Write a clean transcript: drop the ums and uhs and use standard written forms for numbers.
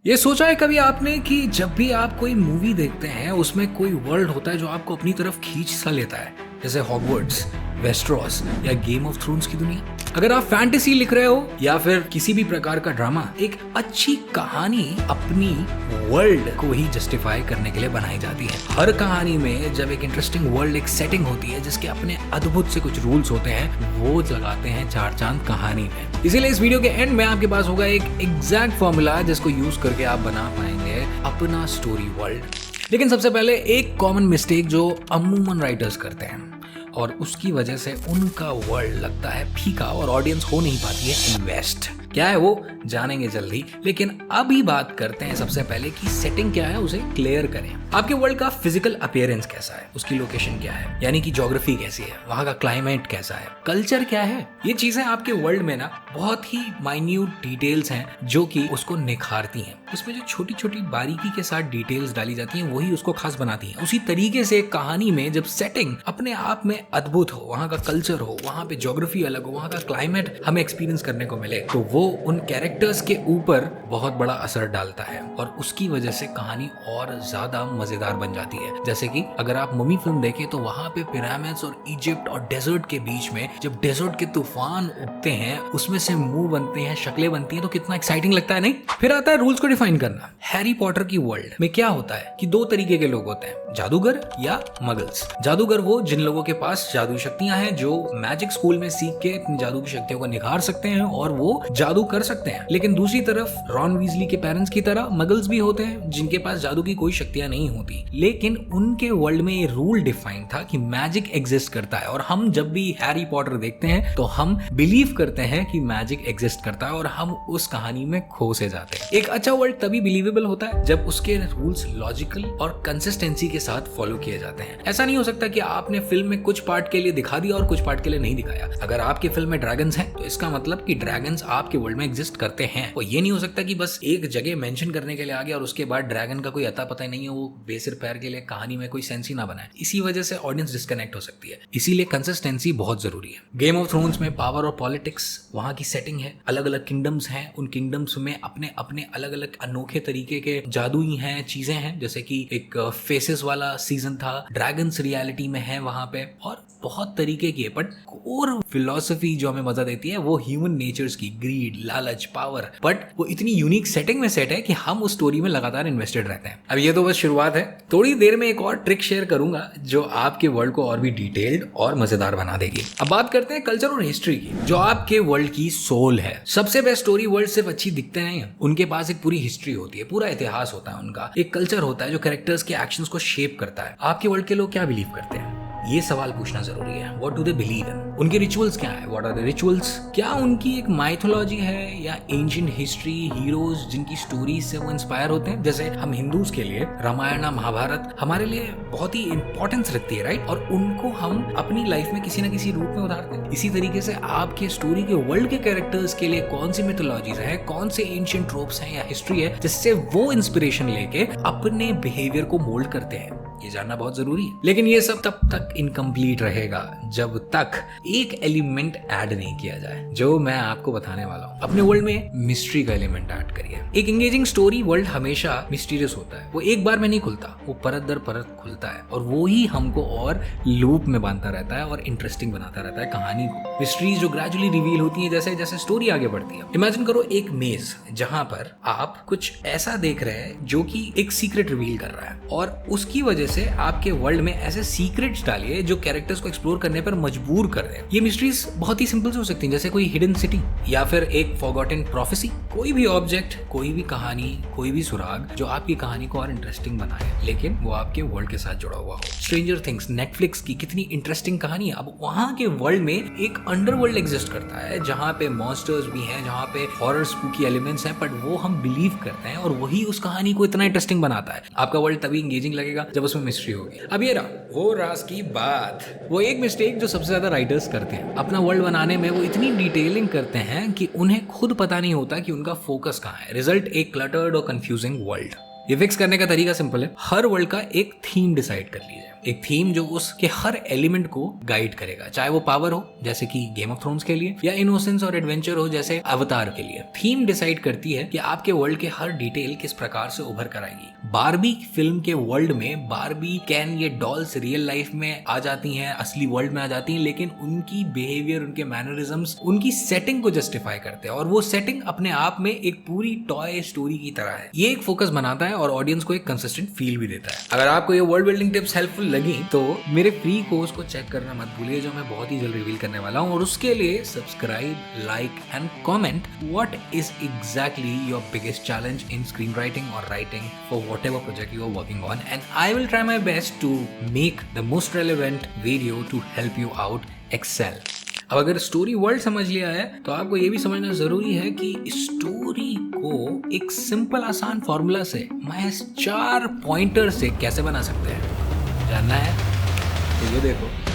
ये सोचा है कभी आपने कि जब भी आप कोई मूवी देखते हैं उसमें कोई वर्ल्ड होता है जो आपको अपनी तरफ खींच सा लेता है, जैसे हॉगवर्ट्स, वेस्टरॉस या गेम ऑफ थ्रोन्स की दुनिया। अगर आप फैंटेसी लिख रहे हो या फिर किसी भी प्रकार का ड्रामा, एक अच्छी कहानी अपनी वर्ल्ड को ही जस्टिफाई करने के लिए बनाई जाती है। हर कहानी में जब एक इंटरेस्टिंग वर्ल्ड, एक सेटिंग होती है जिसके अपने अद्भुत से कुछ रूल्स होते हैं, वो लगाते हैं चार चांद कहानी में। इसीलिए इस वीडियो के एंड में आपके पास होगा एक एग्जैक्ट फॉर्मूला जिसको यूज करके आप बना पाएंगे अपना स्टोरी वर्ल्ड। लेकिन सबसे पहले एक कॉमन मिस्टेक जो अमूमन राइटर्स करते हैं और उसकी वजह से उनका वर्ल्ड लगता है फीका और ऑडियंस हो नहीं पाती है इन्वेस्ट। क्या है वो जानेंगे जल्दी, लेकिन अभी बात करते हैं सबसे पहले कि सेटिंग क्या है, उसे क्लियर करें। आपके वर्ल्ड का फिजिकल अपीयरेंस कैसा है, उसकी लोकेशन क्या है, यानी कि ज्योग्राफी कैसी है, वहां का क्लाइमेट कैसा है, कल्चर क्या है। ये चीजें आपके वर्ल्ड में ना बहुत ही माइन्यूट डिटेल्स हैं जो कि उसको निखारती हैं। उसमें जो छोटी छोटी बारीकी के साथ डिटेल्स डाली जाती हैं वही उसको खास बनाती हैं। उसी तरीके से कहानी में जब सेटिंग अपने आप में अद्भुत हो, वहां का कल्चर हो, वहां पे ज्योग्राफी अलग हो, वहां का क्लाइमेट हमें एक्सपीरियंस करने को मिले, तो वो उन कैरेक्टर्स के ऊपर बहुत बड़ा असर डालता है और उसकी वजह से कहानी और ज्यादा मजेदार बन जाती है। जैसे कि अगर आप मम्मी फिल्म देखें तो वहां पे पिरामिड्स और इजिप्ट और डेजर्ट के बीच में जब डेजर्ट के तूफान उठते हैं, उसमें से मुंह बनते हैं, शक्लें बनती हैं, तो कितना एक्साइटिंग लगता है। नहीं, फिर आता है रूल्स को डिफाइन करना। हैरी पॉटर की वर्ल्ड में क्या होता है कि दो तरीके के लोग होते हैं, जादूगर या मगल्स। जादूगर वो जिन लोगों के पास जादू शक्तियां हैं, जो मैजिक स्कूल में सीख के अपनी जादू की शक्तियों को निखार सकते हैं और वो जादू कर सकते हैं। लेकिन दूसरी तरफ रॉन वीजली के पेरेंट्स की तरह मगल्स भी होते हैं जिनके पास जादू की कोई शक्तियां नहीं होती, लेकिन उनके वर्ल्ड में ये रूल डिफाइन था कि मैजिक एग्जिस्ट करता है। और हम जब भी हैरी पॉटर देखते हैं तो हम बिलीव करते हैं कि मैजिक एग्जिस्ट करता है और हम उस कहानी में खो से जाते हैं। एक अच्छा वर्ल्ड तभी बिलीवेबल होता है जब उसके रूल्स लॉजिकल और कंसिस्टेंसी के साथ फॉलो किए जाते हैं। ऐसा नहीं हो सकता कि आपने फिल्म में कुछ पार्ट के लिए दिखा दिया और कुछ पार्ट के लिए नहीं दिखाया। अगर आपकी फिल्म में ड्रैगन्स हैं तो इसका मतलब कि ड्रैगन्स आपके वर्ल्ड में एग्जिस्ट करते हैं। और ये नहीं हो सकता कि बस एक जगह मेंशन करने के लिए आ गया और उसके बाद ड्रैगन का कोई अता पता ही नहीं है, वो बेसिर पैर के लिए कहानी में कोई सेंस ही ना बनाए। इसी वजह से ऑडियंस डिस्कनेक्ट हो सकती है। इसीलिए कंसिस्टेंसी बहुत जरूरी है। गेम ऑफ थ्रोन्स में पावर और पॉलिटिक्स, वहां की सेटिंग है, अलग अलग किंगडम्स हैं, उन किंगडम्स में अपने अपने अलग अलग अनोखे तरीके के जादुई हैं, चीजें हैं। जैसे कि एक फेसेस वाला सीजन था, ड्रैगन्स रियलिटी में है वहां पे, और बहुत तरीके की है। बट कोर फिलॉसफी जो हमें मजा देती है वो ह्यूमन नेचर्स की, ग्रीड, लालच, पावर, बट वो इतनी यूनिक सेटिंग में सेट है कि हम उस स्टोरी में लगातार इन्वेस्टेड रहते हैं। अब ये तो बस शुरुआत है, थोड़ी देर में एक और ट्रिक शेयर करूंगा जो आपके वर्ल्ड को और भी डिटेल्ड और मजेदार बना देगी। अब बात करते हैं कल्चर और हिस्ट्री की, जो आपके वर्ल्ड की सोल है। सबसे बेस्ट स्टोरी वर्ल्ड सिर्फ अच्छी दिखते नहीं है, उनके पास एक पूरी हिस्ट्री होती है, पूरा इतिहास होता है, उनका एक कल्चर होता है जो कैरेक्टर्स के एक्शंस को शेप करता है। आपके वर्ल्ड के लोग क्या बिलीव करते हैं, ये सवाल पूछना जरूरी है। What do they believe in? उनके रिचुअल्स क्या है? What are the rituals? क्या उनकी एक माइथोलॉजी है या एंशिएंट हिस्ट्री, हीरोज जिनकी स्टोरीज से वो इंस्पायर होते हैं? जैसे हम हिंदूज के लिए रामायण, महाभारत हमारे लिए बहुत ही इंपॉर्टेंस रखती है, राइट? और उनको हम अपनी लाइफ में किसी ना किसी रूप में उतारते हैं। इसी तरीके से आपके स्टोरी के वर्ल्ड के कैरेक्टर्स के लिए कौन सी मिथोलॉजीज है, कौन से एंशिएंट ट्रोप्स हैं या हिस्ट्री है जिससे वो इंस्पिरेशन लेके अपने बिहेवियर को मोल्ड करते हैं, ये जानना बहुत जरूरी है। लेकिन ये सब तब तक इनकम्प्लीट रहेगा जब तक एक एलिमेंट ऐड नहीं किया जाए, जो मैं आपको बताने वाला हूँ। अपने वर्ल्ड में मिस्ट्री का एलिमेंट ऐड करिए। एक एंगेजिंग स्टोरी वर्ल्ड हमेशा मिस्टीरियस होता है, वो एक बार में नहीं खुलता, वो परत दर परत खुलता है और वो ही हमको और लूप में बांधता रहता है और इंटरेस्टिंग बनाता रहता है कहानी को। मिस्ट्रीज जो ग्रेजुअली रिवील होती है जैसे जैसे स्टोरी आगे बढ़ती है। इमेजिन करो एक मेज जहां पर आप कुछ ऐसा देख रहे हैं जो कि एक सीक्रेट रिवील कर रहा है, और उसकी वजह से आपके वर्ल्ड में ऐसे सीक्रेट्स डालिए जो कैरेक्टर्स को एक्सप्लोर करने पर मजबूर कर रहे हैं। ये मिस्ट्रीज बहुत ही सिंपल से हो सकती हैं, जैसे कोई हिडन सिटी या फिर एक फॉरगॉटन प्रोफेसी, कोई भी ऑब्जेक्ट, कोई भी कहानी, कोई भी सुराग जो आपकी कहानी को और इंटरेस्टिंग बनाए, लेकिन वो आपके वर्ल्ड के साथ जुड़ा हुआ हो। स्ट्रेंजर थिंग्स, नेटफ्लिक्स की कितनी इंटरेस्टिंग कहानी है। अब वहां के वर्ल्ड में एक अंडरवर्ल्ड एग्जिस्ट करता है जहां पे मॉन्स्टर्स भी हैं, जहां पे हॉरर स्पूकी एलिमेंट्स हैं, बट वो हम बिलीव करते हैं और वही उस कहानी को इतना इंटरेस्टिंग बनाता है। आपका वर्ल्ड तभी एंगेजिंग लगेगा जब उसमें मिस्ट्री होगी। अब ये रहा वो राज की बात, वो एक मिस्टेक जो सबसे ज्यादा राइटर्स करते हैं। अपना वर्ल्ड बनाने में वो इतनी डिटेलिंग करते हैं कि उन्हें खुद पता नहीं होता कि उनका फोकस कहाँ है। रिजल्ट एक क्लटर्ड और कंफ्यूजिंग वर्ल्ड। ये फिक्स करने का तरीका सिंपल है, हर वर्ल्ड का एक थीम डिसाइड कर लीजिए। एक थीम जो उसके हर एलिमेंट को गाइड करेगा, चाहे वो पावर हो जैसे कि गेम ऑफ थ्रोन्स के लिए, या इनोसेंस और एडवेंचर हो जैसे अवतार के लिए। थीम डिसाइड करती है कि आपके वर्ल्ड के हर डिटेल किस प्रकार से उभर कर आएगी। बारबी फिल्म के वर्ल्ड में बारबी कैन ये डॉल्स रियल लाइफ में आ जाती हैं, असली वर्ल्ड में आ जाती हैं, लेकिन उनकी बिहेवियर, उनके मैनरिज्म्स उनकी सेटिंग को जस्टिफाई करते हैं, और वो सेटिंग अपने आप में एक पूरी टॉय स्टोरी की तरह है। ये एक फोकस बनाता है और ऑडियंस को एक कंसिस्टेंट फील भी देता है। अगर आपको ये वर्ल्ड बिल्डिंग टिप्स हेल्पफुल लगी तो मेरे फ्री कोर्स को चेक करना मत भूलिए, जो मैं बहुत ही जल्द रिवील करने वाला हूँ, और उसके लिए subscribe, like and comment what is exactly your biggest challenge in screen writing और writing for whatever project you are working on, and I will try my best to make the most relevant video to help you out excel. अब अगर story world समझ लिया है तो आपको ये भी समझना जरूरी है कि स्टोरी को एक सिंपल आसान फॉर्मूला से महज 4 पॉइंटर से कैसे बना सकते हैं। जानना है तो ये देखो।